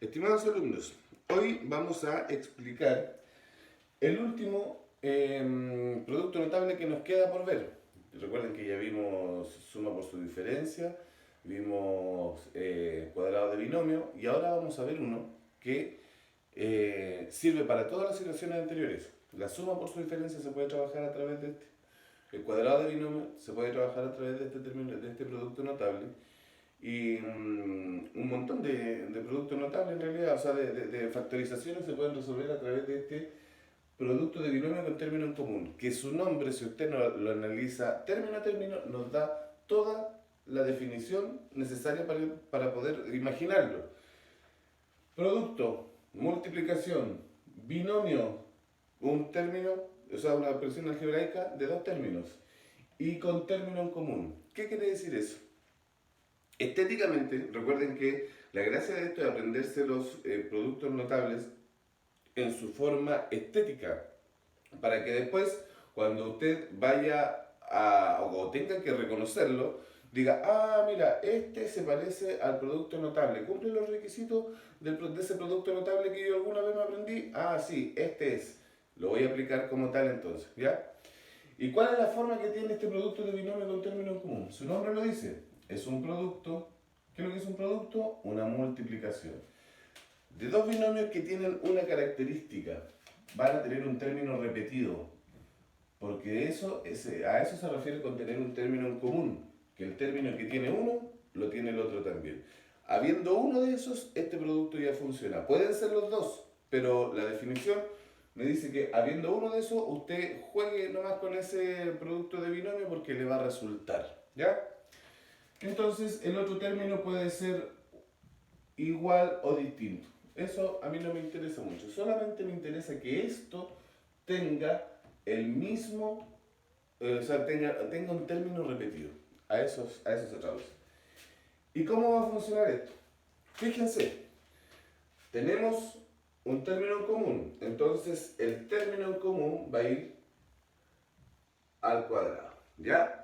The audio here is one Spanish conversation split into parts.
Estimados alumnos, hoy vamos a explicar el último producto notable que nos queda por ver. Recuerden que ya vimos suma por su diferencia, vimos cuadrado de binomio y ahora vamos a ver uno que sirve para todas las situaciones anteriores. La suma por su diferencia se puede trabajar a través de este. El cuadrado de binomio se puede trabajar a través de este término, de este producto notable y un montón de productos notables en realidad, o sea, de factorizaciones se pueden resolver a través de este producto de binomio con término en común, que su nombre, si usted lo analiza término a término, nos da toda la definición necesaria para poder imaginarlo. Producto, multiplicación, binomio, un término, o sea, una expresión algebraica de dos términos, y con término en común. ¿Qué quiere decir eso? Estéticamente, recuerden que la gracia de esto es aprenderse los productos notables en su forma estética, para que después, cuando usted vaya o tenga que reconocerlo, diga, ah, mira, este se parece al producto notable, cumple los requisitos de ese producto notable que yo alguna vez me aprendí, ah, sí, este es, lo voy a aplicar como tal entonces, ¿ya? ¿Y cuál es la forma que tiene este producto de binomio con término en común? Su nombre lo dice, es un producto. ¿Qué es lo que es un producto? Una multiplicación de dos binomios que tienen una característica. Van a tener un término repetido, porque a eso se refiere con tener un término en común, que el término que tiene uno, lo tiene el otro también. Habiendo uno de esos, este producto ya funciona. Pueden ser los dos, pero la definición me dice que habiendo uno de esos, usted juegue nomás con ese producto de binomio porque le va a resultar, ¿ya? Entonces, el otro término puede ser igual o distinto. Eso a mí no me interesa mucho. Solamente me interesa que esto tenga el mismo, o sea, tenga un término repetido. A eso se traduce. ¿Y cómo va a funcionar esto? Fíjense, tenemos un término en común. Entonces, el término en común va a ir al cuadrado. ¿Ya?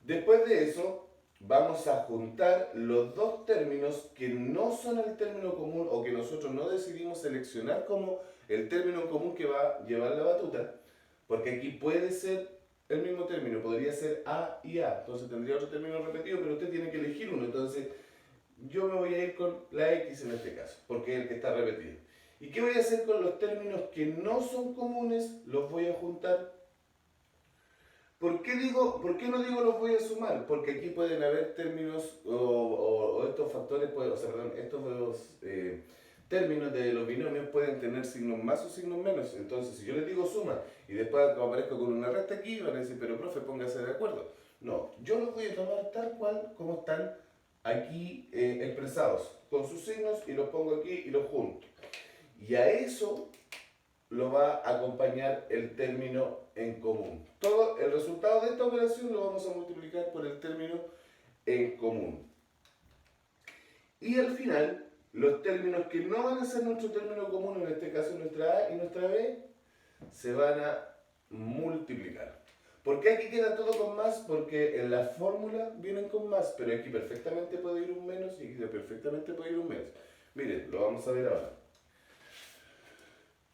Después de eso, vamos a juntar los dos términos que no son el término común o que nosotros no decidimos seleccionar como el término común que va a llevar la batuta, porque aquí puede ser el mismo término, podría ser A y A, entonces tendría otro término repetido, pero usted tiene que elegir uno, entonces yo me voy a ir con la X en este caso, porque es el que está repetido. ¿Y qué voy a hacer con los términos que no son comunes? Los voy a juntar. ¿Por qué no digo los voy a sumar? Porque aquí pueden haber términos o estos factores, o sea, perdón, estos términos de los binomios pueden tener signos más o signos menos. Entonces, si yo les digo suma y después aparezco con una resta aquí, van a decir, pero profe, póngase de acuerdo. No, yo los voy a tomar tal cual como están aquí expresados, con sus signos y los pongo aquí y los junto. Y a eso lo va a acompañar el término en común. Todo el resultado de esta operación lo vamos a multiplicar por el término en común. Y al final, los términos que no van a ser nuestro término común, en este caso nuestra A y nuestra B, se van a multiplicar. ¿Por qué aquí queda todo con más? Porque en la fórmula vienen con más, pero aquí perfectamente puede ir un menos y aquí perfectamente puede ir un menos. Miren, lo vamos a ver ahora.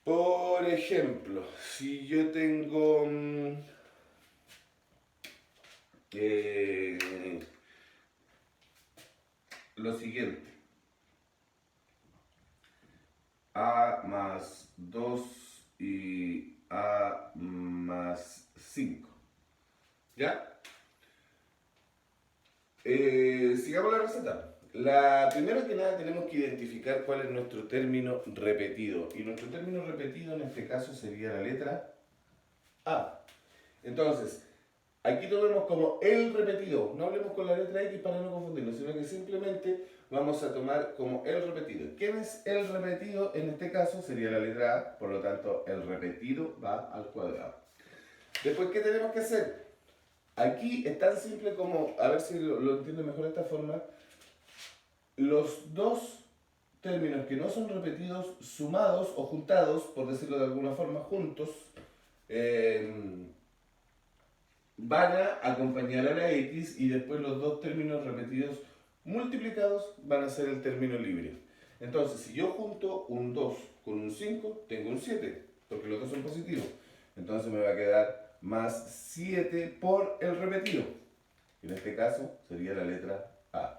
Por ejemplo, si yo tengo lo siguiente, a más 2 y a más 5, ¿ya? Sigamos la receta. Primero que nada tenemos que identificar cuál es nuestro término repetido. Y nuestro término repetido en este caso sería la letra A. Entonces, aquí tomemos como el repetido. No hablemos con la letra X para no confundirnos, sino que simplemente vamos a tomar como el repetido. ¿Quién es el repetido? En este caso sería la letra A, por lo tanto el repetido va al cuadrado. Después, ¿qué tenemos que hacer? Aquí es tan simple como, a ver si lo entiendo mejor de esta forma, los dos términos que no son repetidos, sumados o juntados, por decirlo de alguna forma, juntos, van a acompañar a la X y después los dos términos repetidos multiplicados van a ser el término libre. Entonces, si yo junto un 2 con un 5, tengo un 7, porque los dos son positivos. Entonces me va a quedar más 7 por el repetido. En este caso sería la letra A.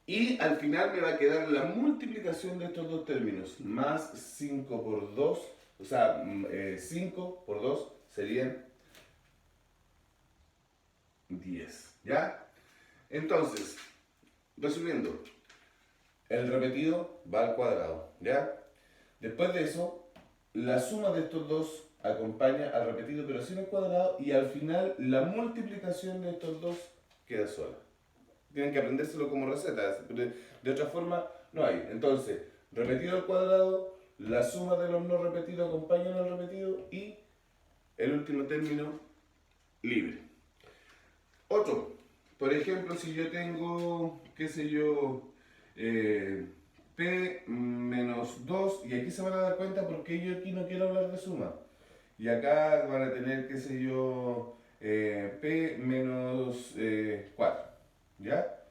Y al final me va a quedar la multiplicación de estos dos términos. Más 5 por 2, o sea, 5 por 2 serían 10. ¿Ya? Entonces, resumiendo, el repetido va al cuadrado. ¿Ya? Después de eso, la suma de estos dos acompaña al repetido pero sin el cuadrado y al final la multiplicación de estos dos queda sola. Tienen que aprendérselo como receta, de otra forma no hay. Entonces, repetido al cuadrado, la suma de los no repetidos acompañan al repetido y el último término libre. Otro, por ejemplo, si yo tengo, qué sé yo, P menos 2, y aquí se van a dar cuenta porque yo aquí no quiero hablar de suma. Y acá van a tener, qué sé yo, P menos 4. ¿Ya?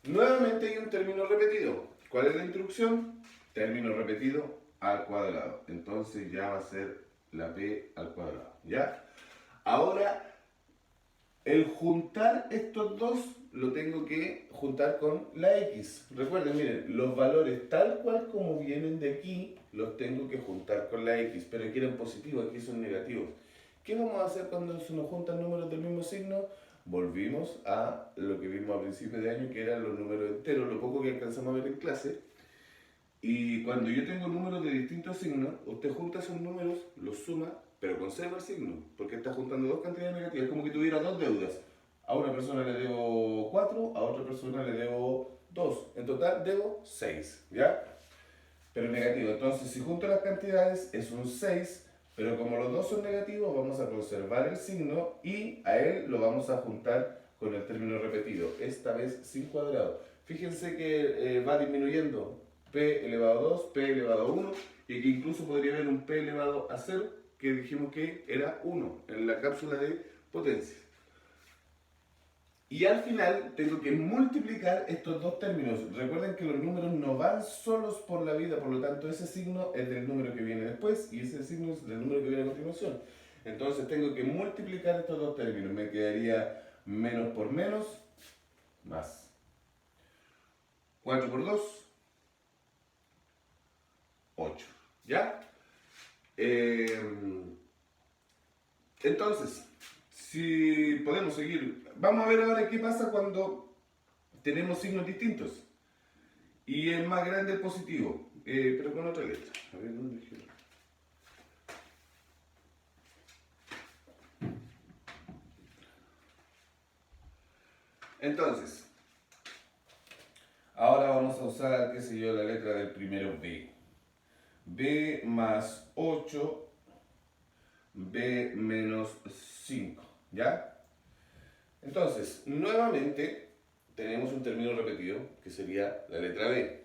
Nuevamente hay un término repetido. ¿Cuál es la instrucción? Término repetido al cuadrado. Entonces ya va a ser la P al cuadrado. ¿Ya? Ahora, el juntar estos dos lo tengo que juntar con la X. Recuerden, miren, los valores tal cual como vienen de aquí, los tengo que juntar con la X. Pero aquí eran positivos, aquí son negativos. ¿Qué vamos a hacer cuando se nos juntan números del mismo signo? Volvimos a lo que vimos a principios de año, que eran los números enteros, lo poco que alcanzamos a ver en clase. Y cuando yo tengo números de distintos signos, usted junta esos números, los suma, pero conserva el signo, porque está juntando dos cantidades negativas. Es como que tuviera dos deudas. A una persona le debo 4, a otra persona le debo 2. En total debo 6, ¿ya? Pero negativo. Entonces, si junto las cantidades, es un 6. Pero como los dos son negativos, vamos a conservar el signo y a él lo vamos a juntar con el término repetido, esta vez sin cuadrado. Fíjense que va disminuyendo p elevado a 2, p elevado a 1, y que incluso podría haber un p elevado a 0, que dijimos que era 1 en la cápsula de potencia. Y al final tengo que multiplicar estos dos términos. Recuerden que los números no van solos por la vida, por lo tanto ese signo es del número que viene después y ese signo es del número que viene a continuación. Entonces tengo que multiplicar estos dos términos. Me quedaría menos por menos, más. 4 por 2, 8. ¿Ya? Entonces, si podemos seguir, vamos a ver ahora qué pasa cuando tenemos signos distintos. Y el más grande es positivo, pero con otra letra. A ver, ¿dónde dejé? Entonces, ahora vamos a usar, qué sé yo, la letra del primero B. B más 8, B menos 5, ¿ya? Entonces, nuevamente tenemos un término repetido, que sería la letra B.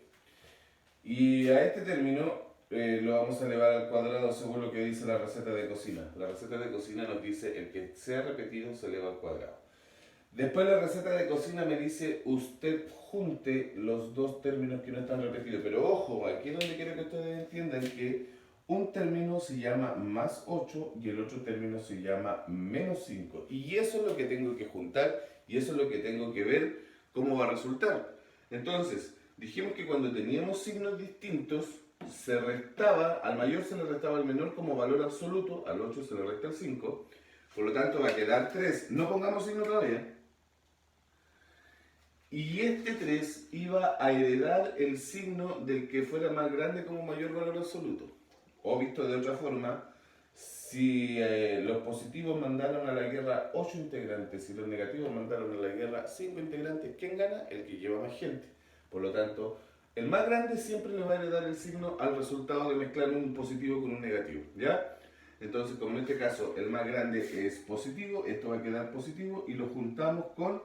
Y a este término lo vamos a elevar al cuadrado según lo que dice la receta de cocina. La receta de cocina nos dice el que sea repetido se eleva al cuadrado. Después la receta de cocina me dice usted junte los dos términos que no están repetidos. Pero ojo, aquí es donde quiero que ustedes entiendan que un término se llama más 8 y el otro término se llama menos 5. Y eso es lo que tengo que juntar y eso es lo que tengo que ver cómo va a resultar. Entonces, dijimos que cuando teníamos signos distintos, se restaba, al mayor se le restaba al menor como valor absoluto, al 8 se le resta el 5, por lo tanto va a quedar 3. No pongamos signo todavía. Y este 3 iba a heredar el signo del que fuera más grande como mayor valor absoluto. O visto de otra forma, si los positivos mandaron a la guerra 8 integrantes y los negativos mandaron a la guerra 5 integrantes, ¿quién gana? El que lleva más gente. Por lo tanto, el más grande siempre le va a heredar el signo al resultado de mezclar un positivo con un negativo, ¿ya? Entonces, como en este caso el más grande es positivo, esto va a quedar positivo y lo juntamos con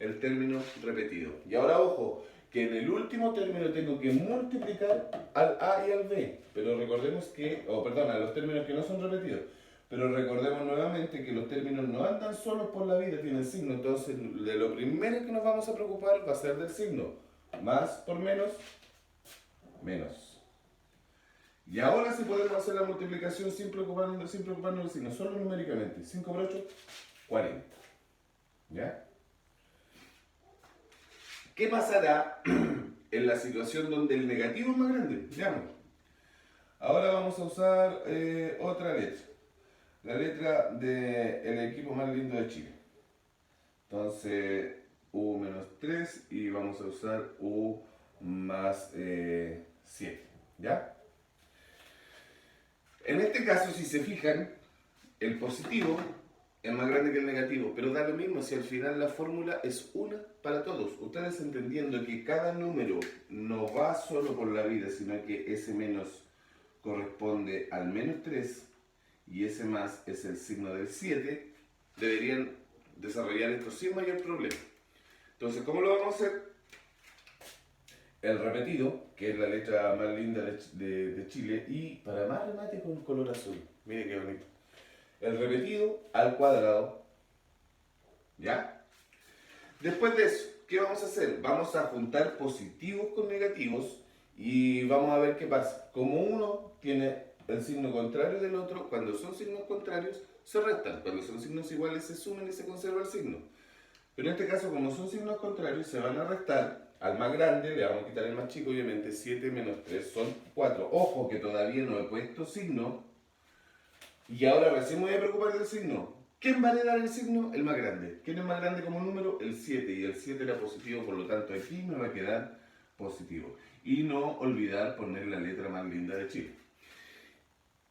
el término repetido. Y ahora ojo, que en el último término tengo que multiplicar al A y al B, pero recordemos que, perdón, a los términos que no son repetidos, Pero recordemos nuevamente que los términos no andan solos por la vida, tienen signo. Entonces, de lo primero que nos vamos a preocupar va a ser del signo. Más por menos, menos. Y ahora sí podemos hacer la multiplicación sin preocuparnos del signo, solo numéricamente. 5 por 8, 40. ¿Ya? ¿Qué pasará en la situación donde el negativo es más grande? Veamos. Ahora vamos a usar otra letra. La letra del equipo más lindo de Chile. Entonces, U menos 3 y vamos a usar U más 7. ¿Ya? En este caso, si se fijan, el positivo es más grande que el negativo, pero da lo mismo si al final la fórmula es una para todos. Ustedes entendiendo que cada número no va solo por la vida, sino que ese menos corresponde al menos 3 y ese más es el signo del 7, deberían desarrollar esto sin mayor problema. Entonces, ¿cómo lo vamos a hacer? El repetido, que es la letra más linda de Chile, y para más remate con color azul. Miren qué bonito. El repetido al cuadrado. ¿Ya? Después de eso, ¿qué vamos a hacer? Vamos a juntar positivos con negativos y vamos a ver qué pasa. Como uno tiene el signo contrario del otro, cuando son signos contrarios se restan. Cuando son signos iguales se suman y se conserva el signo. Pero en este caso, como son signos contrarios, se van a restar. Al más grande le vamos a quitar el más chico, obviamente. 7 menos 3 son 4. Ojo que todavía no he puesto signo. Y ahora recién me voy a preocupar del signo. ¿Quién va a heredar el signo? El más grande. ¿Quién es más grande como número? El 7. Y el 7 era positivo, por lo tanto aquí me va a quedar positivo. Y no olvidar poner la letra más linda de Chile.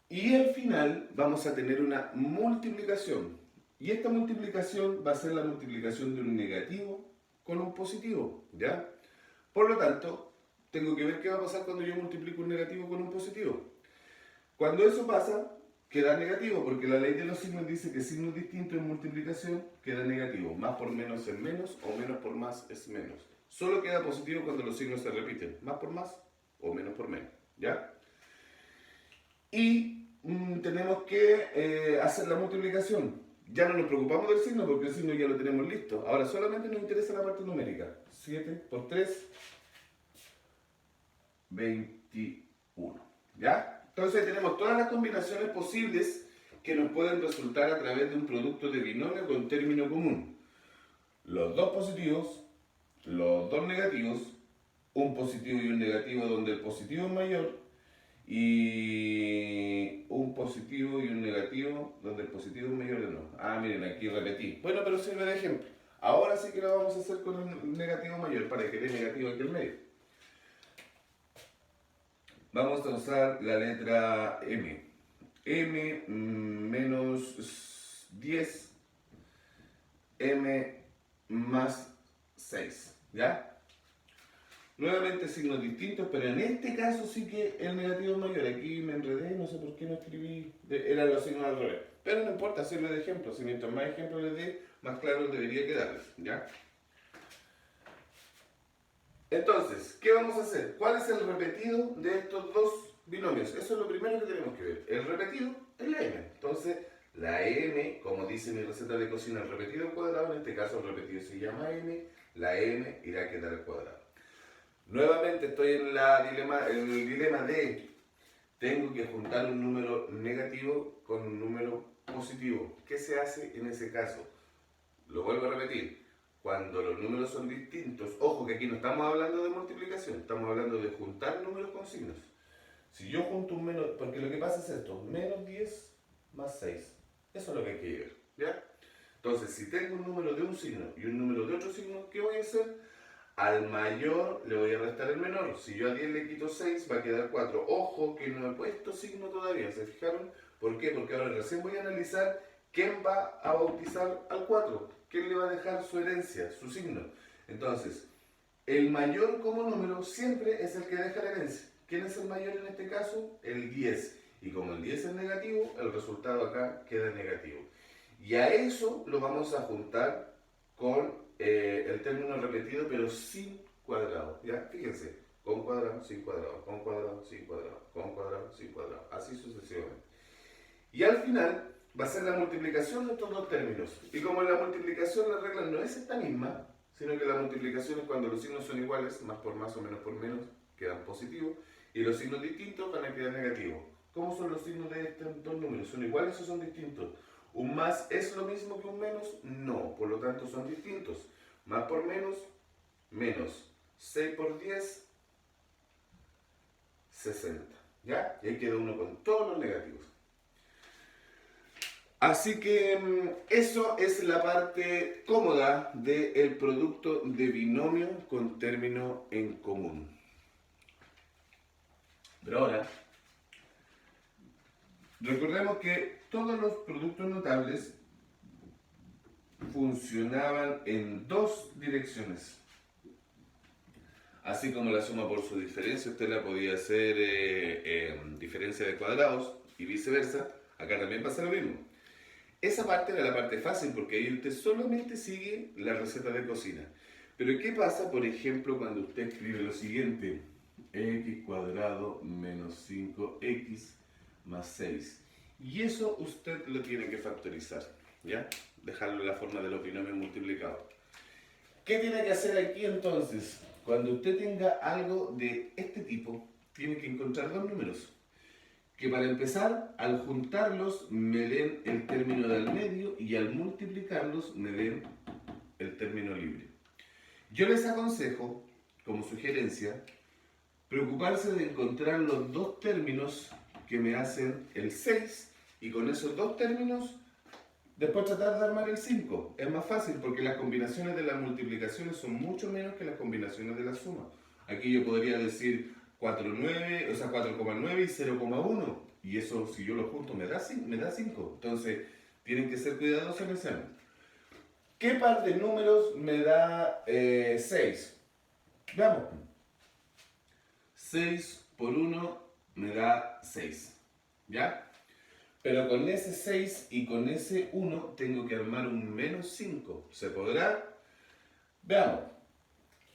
Y al final vamos a tener una multiplicación. Y esta multiplicación va a ser la multiplicación de un negativo con un positivo, ¿ya? Por lo tanto, tengo que ver qué va a pasar cuando yo multiplico un negativo con un positivo. Cuando eso pasa, queda negativo, porque la ley de los signos dice que signos distintos en multiplicación queda negativo. Más por menos es menos, o menos por más es menos. Solo queda positivo cuando los signos se repiten. Más por más o menos por menos, ¿ya? Y tenemos que hacer la multiplicación. Ya no nos preocupamos del signo porque el signo ya lo tenemos listo. Ahora solamente nos interesa la parte numérica. 7 por 3, 21. ¿Ya? Entonces tenemos todas las combinaciones posibles que nos pueden resultar a través de un producto de binomio con término común. Los dos positivos, los dos negativos, un positivo y un negativo donde el positivo es mayor, y un positivo y un negativo donde el positivo es mayor de 1. Ah, miren, aquí repetí. Bueno, pero sirve de ejemplo. Ahora sí que lo vamos a hacer con el negativo mayor para que dé negativo aquí en medio. Vamos a usar la letra M. M menos 10, M más 6. ¿Ya? Nuevamente signos distintos, pero en este caso sí que el negativo es mayor. Aquí me enredé, no sé por qué no escribí, eran los signos al revés. Pero no importa, sirve de ejemplo. Si mientras más ejemplos les dé, más claro debería quedarles, ¿ya? Entonces, ¿qué vamos a hacer? ¿Cuál es el repetido de estos dos binomios? Eso es lo primero que tenemos que ver. El repetido es la m. Entonces, la m, como dice mi receta de cocina, el repetido al cuadrado, en este caso el repetido se llama m, la m irá a quedar al cuadrado. Nuevamente estoy en el dilema de tengo que juntar un número negativo con un número positivo. ¿Qué se hace en ese caso? Lo vuelvo a repetir. Cuando los números son distintos, ojo que aquí no estamos hablando de multiplicación, estamos hablando de juntar números con signos. Si yo junto un menos, porque lo que pasa es esto, menos 10 más 6. Eso es lo que hay que ver, ¿ya? Entonces, si tengo un número de un signo y un número de otro signo, ¿qué voy a hacer? Al mayor le voy a restar el menor. Si yo a 10 le quito 6, va a quedar 4. Ojo que no he puesto signo todavía, ¿se fijaron? ¿Por qué? Porque ahora recién voy a analizar quién va a bautizar al 4. ¿Quién le va a dejar su herencia, su signo? Entonces, el mayor como número siempre es el que deja la herencia. ¿Quién es el mayor en este caso? El 10. Y como el 10 es negativo, el resultado acá queda negativo. Y a eso lo vamos a juntar con el término repetido, pero sin cuadrado. ¿Ya? Fíjense, con cuadrado, sin cuadrado, con cuadrado, sin cuadrado, con cuadrado, sin cuadrado. Así sucesivamente. Y al final va a ser la multiplicación de estos dos términos. Y como en la multiplicación la regla no es esta misma, sino que la multiplicación es cuando los signos son iguales, más por más o menos por menos, quedan positivos, y los signos distintos van a quedar negativos. ¿Cómo son los signos de estos dos números? ¿Son iguales o son distintos? ¿Un más es lo mismo que un menos? No, por lo tanto son distintos. Más por menos, menos. 6 por 10, 60. ¿Ya? Y ahí queda uno con todos los negativos. Así que eso es la parte cómoda del producto de binomio con término en común. Pero ahora, recordemos que todos los productos notables funcionaban en dos direcciones. Así como la suma por su diferencia, usted la podía hacer diferencia de cuadrados y viceversa, acá también pasa lo mismo. Esa parte era la parte fácil porque ahí usted solamente sigue la receta de cocina. Pero ¿qué pasa, por ejemplo, cuando usted escribe lo siguiente? X cuadrado menos 5x más 6. Y eso usted lo tiene que factorizar, ¿ya? Dejarlo en la forma de los binomios multiplicados. ¿Qué tiene que hacer aquí entonces? Cuando usted tenga algo de este tipo, tiene que encontrar dos números. Que para empezar, al juntarlos me den el término del medio y al multiplicarlos me den el término libre. Yo les aconsejo, como sugerencia, preocuparse de encontrar los dos términos que me hacen el 6 y con esos dos términos después tratar de armar el 5. Es más fácil porque las combinaciones de las multiplicaciones son mucho menos que las combinaciones de la suma. Aquí yo podría decir 4,9, o sea, 4,9 y 0,1. Y eso, si yo lo junto, me da 5. Entonces, tienen que ser cuidadosos en el examen. ¿Qué par de números me da 6? Veamos. 6 por 1 me da 6. ¿Ya? Pero con ese 6 y con ese 1 tengo que armar un menos 5. ¿Se podrá? Veamos.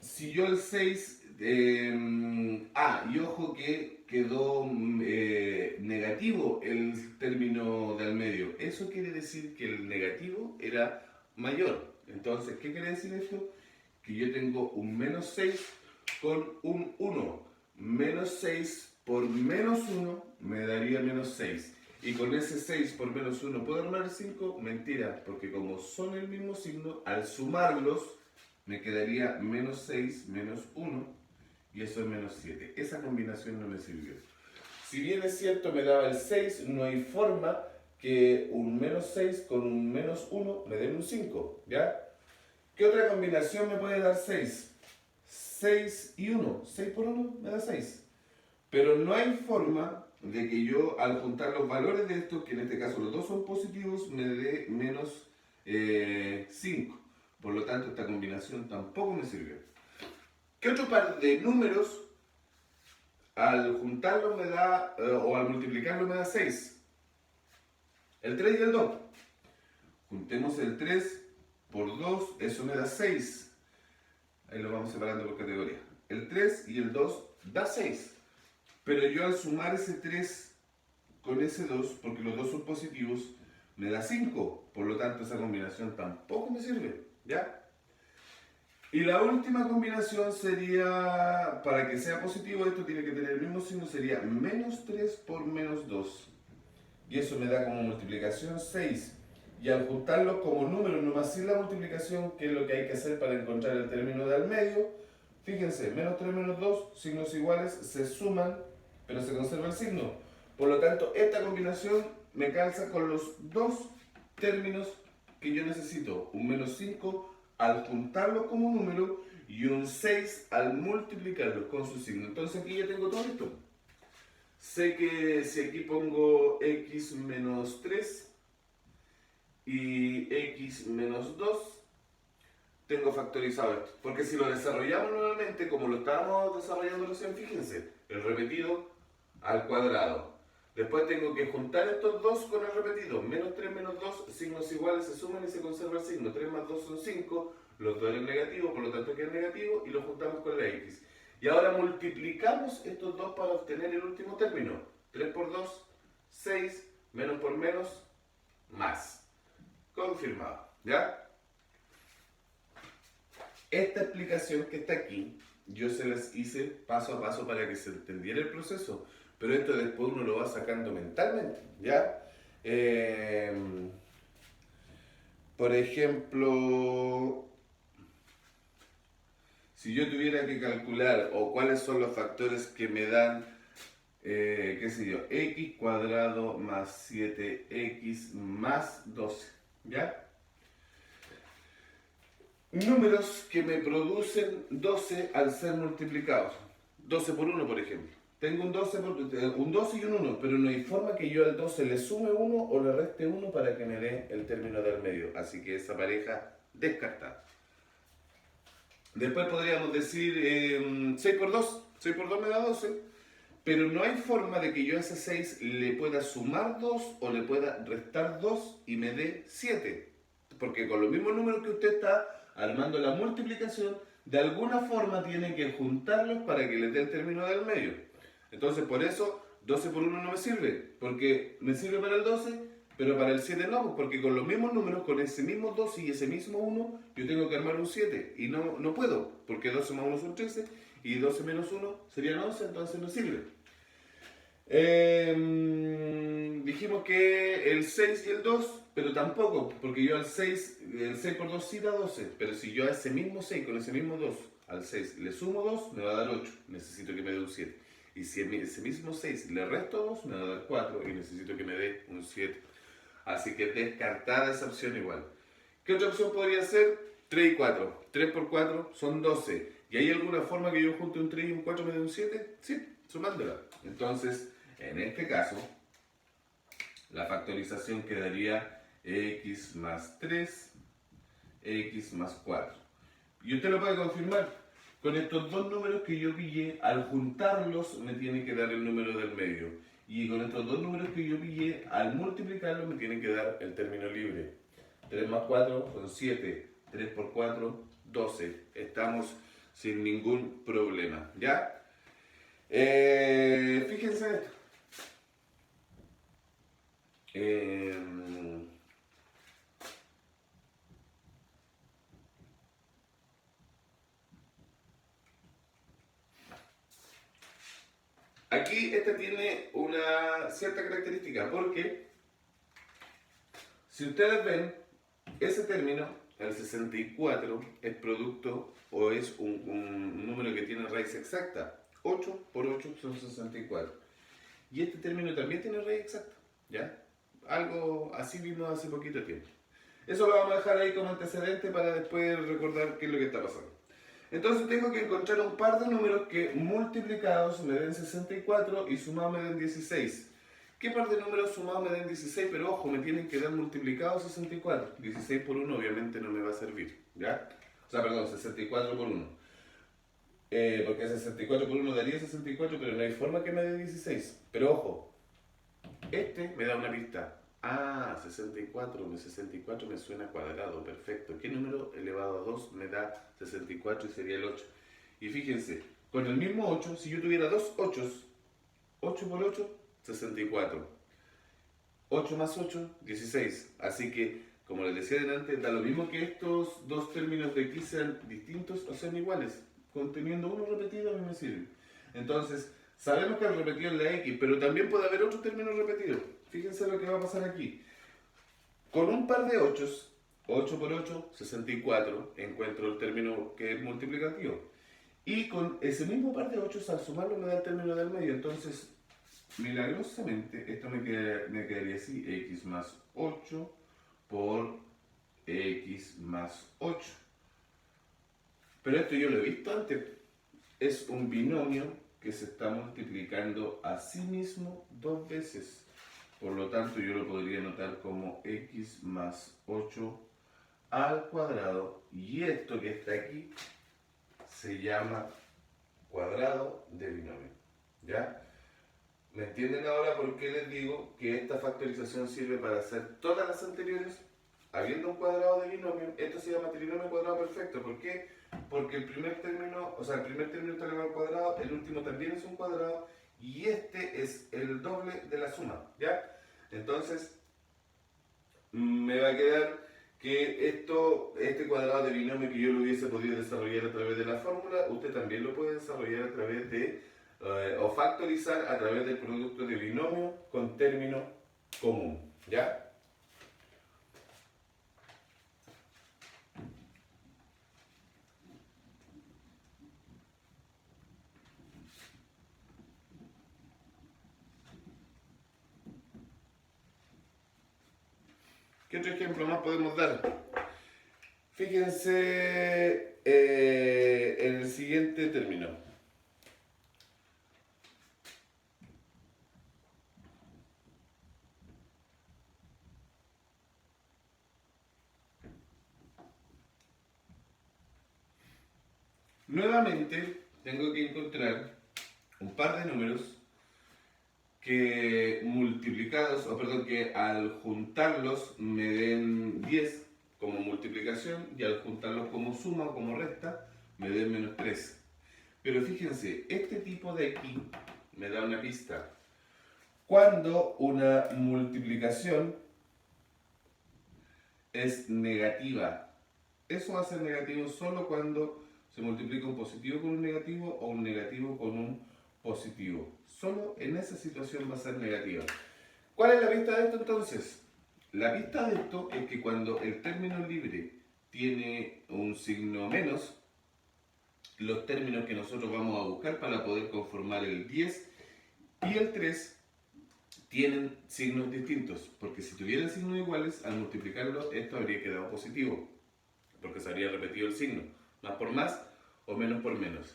Si yo el 6... y ojo que quedó negativo el término del medio. Eso quiere decir que el negativo era mayor. Entonces, ¿qué quiere decir esto? Que yo tengo un menos 6 con un 1. Menos 6 por menos 1 me daría menos 6. Y con ese 6 por menos 1, ¿puedo armar 5? Mentira, porque como son el mismo signo, al sumarlos me quedaría menos 6 menos 1 y eso es menos 7. Esa combinación no me sirvió. Si bien es cierto me daba el 6, no hay forma que un menos 6 con un menos 1 me den un 5, ¿ya? ¿Qué otra combinación me puede dar 6? 6 y 1. 6 por 1 me da 6. Pero no hay forma de que yo al juntar los valores de estos, que en este caso los dos son positivos, me dé menos 5. Por lo tanto, esta combinación tampoco me sirvió. ¿Qué otro par de números al juntarlos me da, o al multiplicarlos me da 6? El 3 y el 2. Juntemos el 3 por 2, eso me da 6. Ahí lo vamos separando por categoría. El 3 y el 2 da 6. Pero yo al sumar ese 3 con ese 2, porque los dos son positivos, me da 5. Por lo tanto, esa combinación tampoco me sirve, ¿ya? Y la última combinación sería, para que sea positivo, esto tiene que tener el mismo signo, sería menos 3 por menos 2. Y eso me da como multiplicación 6. Y al juntarlos como números, nomás sin la multiplicación, que es lo que hay que hacer para encontrar el término del medio, fíjense, menos 3 menos 2, signos iguales, se suman, pero se conserva el signo. Por lo tanto, esta combinación me calza con los dos términos que yo necesito. Un menos 5 al juntarlos como número y un 6 al multiplicarlos con su signo. Entonces aquí ya tengo todo esto. Sé que si aquí pongo x menos 3 y x menos 2, tengo factorizado esto. Porque si lo desarrollamos nuevamente como lo estábamos desarrollando recién, fíjense, el repetido al cuadrado. Después tengo que juntar estos dos con el repetido. Menos 3 menos 2, signos iguales se suman y se conserva el signo. 3 más 2 son 5, los dos eran negativos, por lo tanto queda negativo y lo juntamos con la x. Y ahora multiplicamos estos dos para obtener el último término. 3 por 2, 6, menos por menos, más. Confirmado, ¿ya? Esta explicación que está aquí, yo se las hice paso a paso para que se entendiera el proceso, pero esto después uno lo va sacando mentalmente, ¿ya? Por ejemplo, si yo tuviera que calcular o cuáles son los factores que me dan, qué sé yo, x cuadrado más 7x más 12, ¿ya? Números que me producen 12 al ser multiplicados. 12 por 1, por ejemplo. Tengo un 12 y un 1, pero no hay forma que yo al 12 le sume 1 o le reste 1 para que me dé el término del medio. Así que esa pareja descartada. Después podríamos decir 6 por 2. 6 por 2 me da 12. Pero no hay forma de que yo a ese 6 le pueda sumar 2 o le pueda restar 2 y me dé 7. Porque con los mismos números que usted está armando la multiplicación, de alguna forma tiene que juntarlos para que le dé el término del medio. Entonces por eso 12 por 1 no me sirve, porque me sirve para el 12, pero para el 7 no, porque con los mismos números, con ese mismo 12 y ese mismo 1, yo tengo que armar un 7 y no puedo, porque 12 más 1 son 13 y 12 menos 1 serían 11, entonces no sirve. Dijimos que el 6 y el 2, pero tampoco, porque yo al 6, el 6 por 2 sí da 12, pero si yo a ese mismo 6 con ese mismo 2 al 6 le sumo 2, me va a dar 8, necesito que me dé un 7. Y si ese mismo 6 le resto 2, me va a dar 4 y necesito que me dé un 7. Así que descartada esa opción igual. ¿Qué otra opción podría ser? 3 y 4. 3 por 4 son 12. ¿Y hay alguna forma que yo junte un 3 y un 4 me dé un 7? Sí, sumándola. Entonces, en este caso, la factorización quedaría x más 3, x más 4. Y usted lo puede confirmar. Con estos dos números que yo pillé, al juntarlos me tiene que dar el número del medio. Y con estos dos números que yo pillé, al multiplicarlos me tienen que dar el término libre. 3 más 4 son 7. 3 por 4, 12. Estamos sin ningún problema. ¿Ya? Fíjense en esto. Aquí esta tiene una cierta característica porque si ustedes ven ese término, el 64, es producto o es un número que tiene raíz exacta. 8 por 8 son 64. Y este término también tiene raíz exacta. ¿Ya? Algo así vimos hace poquito tiempo. Eso lo vamos a dejar ahí como antecedente para después recordar qué es lo que está pasando. Entonces tengo que encontrar un par de números que multiplicados me den 64 y sumados me den 16. ¿Qué par de números sumados me den 16? Pero ojo, me tienen que dar multiplicados 64. 16 por 1 obviamente no me va a servir, ¿ya? O sea, perdón, 64 por 1. Porque 64 por 1 daría 64, pero no hay forma que me dé 16. Pero ojo, este me da una pista. Ah, 64 me suena cuadrado, perfecto. ¿Qué número elevado a 2 me da 64 y sería el 8? Y fíjense, con el mismo 8, si yo tuviera dos 8, 8 por 8, 64. 8 más 8, 16. Así que, como les decía delante, da lo mismo que estos dos términos de aquí sean distintos o sean iguales. Conteniendo uno repetido a mí me sirve. Entonces, sabemos que el repetido es la X, pero también puede haber otro término repetido. Fíjense lo que va a pasar aquí. Con un par de 8, 8 por 8, 64, encuentro el término que es multiplicativo. Y con ese mismo par de 8, al sumarlo me da el término del medio. Entonces, milagrosamente, esto me quedaría así, x más 8 por x más 8. Pero esto yo lo he visto antes. Es un binomio que se está multiplicando a sí mismo dos veces. Por lo tanto, yo lo podría anotar como x más 8 al cuadrado. Y esto que está aquí se llama cuadrado de binomio. ¿Ya? ¿Me entienden ahora por qué les digo que esta factorización sirve para hacer todas las anteriores? Habiendo un cuadrado de binomio, esto se llama trinomio cuadrado perfecto. ¿Por qué? Porque el primer término está elevado al cuadrado, el último también es un cuadrado y este es el doble de la suma, ¿ya? Entonces, me va a quedar que este cuadrado de binomio que yo lo hubiese podido desarrollar a través de la fórmula, usted también lo puede desarrollar a través de, o factorizar a través del producto de binomio con término común, ¿ya? ¿Qué otro ejemplo más podemos dar? Fíjense en el siguiente término. Nuevamente tengo que encontrar un par de números que multiplicados, o perdón, que al juntarlos me den 10 como multiplicación y al juntarlos como suma o como resta me den menos 3. Pero fíjense, este tipo de aquí me da una pista. Cuando una multiplicación es negativa, eso va a ser negativo solo cuando se multiplica un positivo con un negativo o un negativo con un positivo. Solo en esa situación va a ser negativa. ¿Cuál es la pista de esto entonces? La pista de esto es que cuando el término libre tiene un signo menos, los términos que nosotros vamos a buscar para poder conformar el 10 y el 3 tienen signos distintos, porque si tuvieran signos iguales, al multiplicarlo esto habría quedado positivo, porque se habría repetido el signo, más por más o menos por menos.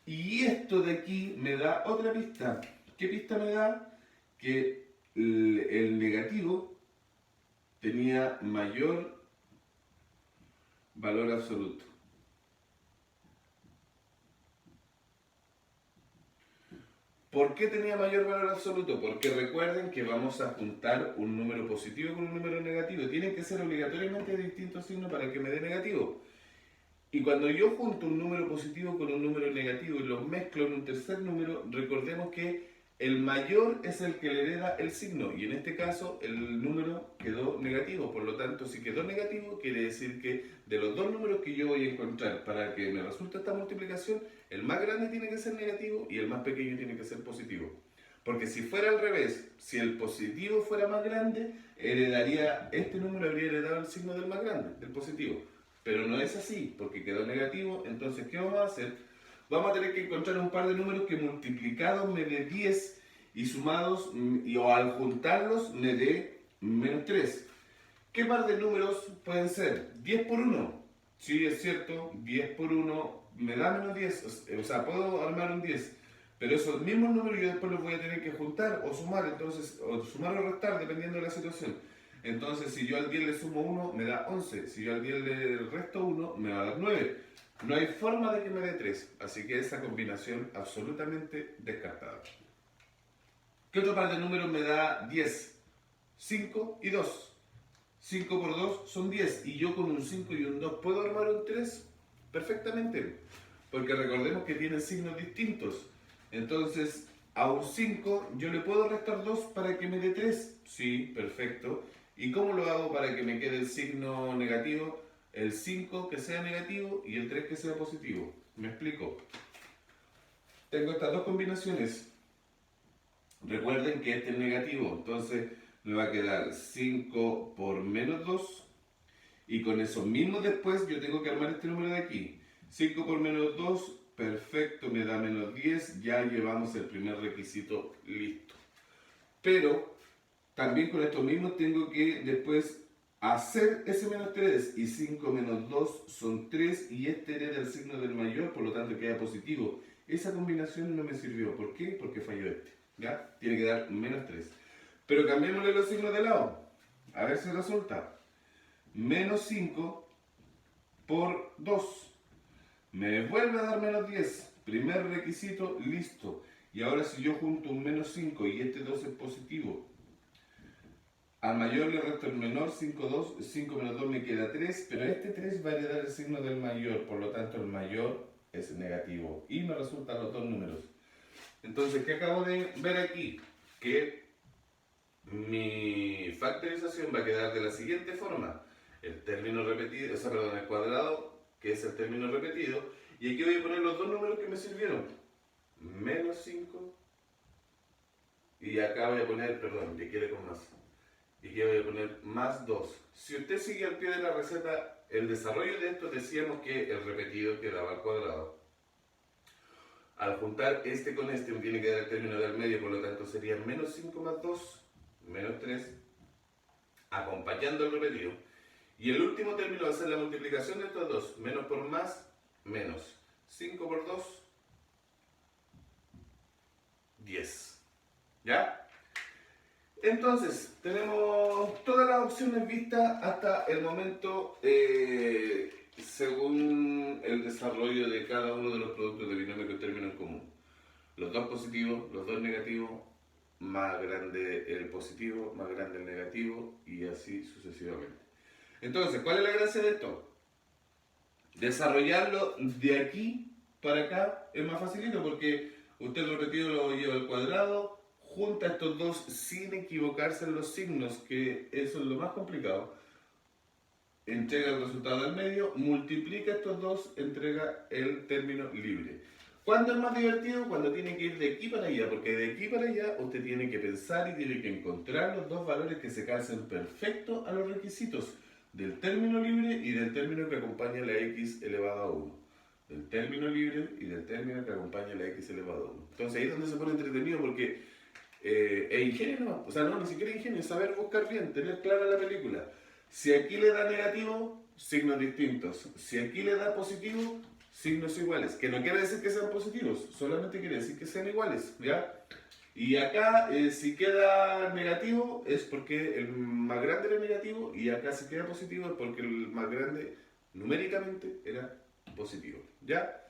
Y esto de aquí me da otra pista. ¿Qué pista me da? Que el negativo tenía mayor valor absoluto. ¿Por qué tenía mayor valor absoluto? Porque recuerden que vamos a juntar un número positivo con un número negativo. Tienen que ser obligatoriamente de distintos signos para que me dé negativo. Y cuando yo junto un número positivo con un número negativo y los mezclo en un tercer número, recordemos que el mayor es el que le hereda el signo. Y en este caso el número quedó negativo. Por lo tanto, si quedó negativo, quiere decir que de los dos números que yo voy a encontrar para que me resulte esta multiplicación, el más grande tiene que ser negativo y el más pequeño tiene que ser positivo. Porque si fuera al revés, si el positivo fuera más grande, este número habría heredado el signo del más grande, del positivo. Pero no es así, porque quedó negativo. Entonces, ¿qué vamos a hacer? Vamos a tener que encontrar un par de números que multiplicados me dé 10 y sumados, o al juntarlos me dé menos 3. ¿Qué par de números pueden ser? 10 por 1. Sí, es cierto, 10 por 1 me da menos 10. O sea, puedo armar un 10. Pero esos mismos números yo después los voy a tener que juntar o sumar, entonces, o sumar o restar, dependiendo de la situación. Entonces, si yo al 10 le sumo 1, me da 11. Si yo al 10 le resto 1, me va a dar 9. No hay forma de que me dé 3. Así que esa combinación absolutamente descartada. ¿Qué otro par de números me da 10? 5 y 2. 5 por 2 son 10. Y yo con un 5 y un 2 puedo armar un 3 perfectamente. Porque recordemos que tienen signos distintos. Entonces, a un 5 yo le puedo restar 2 para que me dé 3. Sí, perfecto. ¿Y cómo lo hago para que me quede el signo negativo? El 5 que sea negativo y el 3 que sea positivo. ¿Me explico? Tengo estas dos combinaciones. Recuerden que este es negativo, entonces me va a quedar 5 por menos 2. Y con eso mismo después yo tengo que armar este número de aquí. 5 por menos 2, perfecto, me da menos 10. Ya llevamos el primer requisito listo. Pero también con esto mismo tengo que después hacer ese menos 3. Y 5 menos 2 son 3. Y este hereda el signo del mayor, por lo tanto queda positivo. Esa combinación no me sirvió. ¿Por qué? Porque falló este. ¿Ya? Tiene que dar menos 3. Pero cambiémosle los signos de lado. A ver si resulta. Menos 5 por 2. Me vuelve a dar menos 10. Primer requisito, listo. Y ahora si yo junto un menos 5 y este 2 es positivo, al mayor le resto el menor, 5 menos 2 me queda 3, pero este 3 va a heredar el signo del mayor, por lo tanto el mayor es negativo. Y me resultan los dos números. Entonces, ¿qué acabo de ver aquí? Que mi factorización va a quedar de la siguiente forma. El término repetido, o sea, perdón, el cuadrado, que es el término repetido, y aquí voy a poner los dos números que me sirvieron. Menos 5, y acá voy a poner, perdón, que quede con más. Y aquí voy a poner más 2. Si usted sigue al pie de la receta, el desarrollo de esto decíamos que el repetido quedaba al cuadrado. Al juntar este con este me tiene que dar el término del medio, por lo tanto sería menos 5 más 2, menos 3, acompañando el repetido. Y el último término va a ser la multiplicación de estos dos, menos por más, menos. 5 por 2, 10. ¿Ya? Entonces, tenemos todas las opciones vistas hasta el momento según el desarrollo de cada uno de los productos de binomio con término en común. Los dos positivos, los dos negativos, más grande el positivo, más grande el negativo y así sucesivamente. Entonces, ¿cuál es la gracia de esto? Desarrollarlo de aquí para acá es más facilito porque usted el repetido lo lleva al cuadrado, junta estos dos sin equivocarse en los signos, que eso es lo más complicado. Entrega el resultado del medio, multiplica estos dos, entrega el término libre. ¿Cuándo es más divertido? Cuando tiene que ir de aquí para allá, porque de aquí para allá usted tiene que pensar y tiene que encontrar los dos valores que se calcen perfecto a los requisitos del término libre y del término que acompaña la x elevado a 1. Del término libre y del término que acompaña la x elevado a 1. Entonces ahí es donde se pone entretenido porque es ingenio no, o sea, no, ni siquiera ingenio, es saber buscar bien, tener clara la película. Si aquí le da negativo, signos distintos. Si aquí le da positivo, signos iguales. Que no quiere decir que sean positivos, solamente quiere decir que sean iguales, ¿ya? Y acá, si queda negativo, es porque el más grande era negativo, y acá si queda positivo es porque el más grande, numéricamente, era positivo, ¿ya?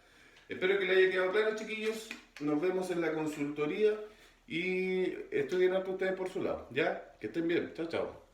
Espero que le haya quedado claro, chiquillos. Nos vemos en la consultoría y estudien harto ustedes por su lado, ¿ya? Que estén bien. Chao, chao.